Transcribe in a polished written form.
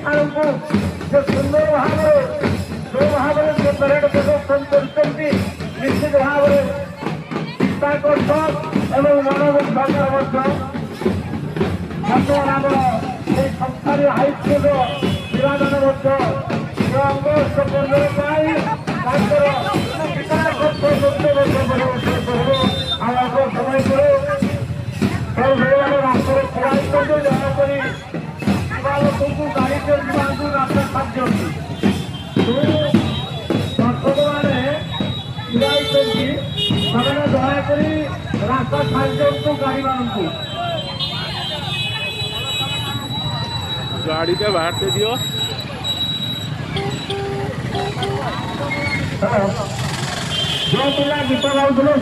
ସାରଙ୍କୁ ଯେ ସୁନ୍ଦର ଭାବରେ ଯେଉଁ ଭାବରେ ସେ ପେରେଡ ପ୍ରଦର୍ଶନ କରୁଛନ୍ତି ନିଶ୍ଚିତ ଭାବରେ ଚିତ୍ତାକର୍ଷକ ଏବଂ ମନୋମୁଗ୍ଧକର ମଧ୍ୟ ବର୍ତ୍ତମାନ ଆମର এই ସଂସ୍ଥାରେ ହାଇସ୍କୁଲର ପିଲାମାନେ ମଧ୍ୟ ଅଙ୍ଗସ୍ଥ ପର୍ଯ୍ୟାୟ ପାଇଁ ତାଙ୍କର ଚିତ୍ତାକର୍ଷକ ନୃତ୍ୟ ମଧ୍ୟ ପରିବେଷଣ କରିବେ। ଆଉ ଆଗ ସମୟ ପରେ ସେଇମାନେ ରାସ୍ତାରେ ଠିଆ ହେଇଛନ୍ତି ଦୟାକରି ଯିବା ଲୋକଙ୍କୁ ଗାଡ଼ିରେ ଯିବାକୁ ରାସ୍ତା ଛାଡ଼ିଛନ୍ତି। ଦର୍ଶକମାନେ ଠିଆ ହେଇଛନ୍ତି ସେମାନେ ଦୟାକରି ରାସ୍ତା ଛାଡ଼ି ଦିଅନ୍ତୁ ଗାଡ଼ିମାନଙ୍କୁ। गाड़ीटा बाहर दियो। जो पिला गीत गाउଥିଲେ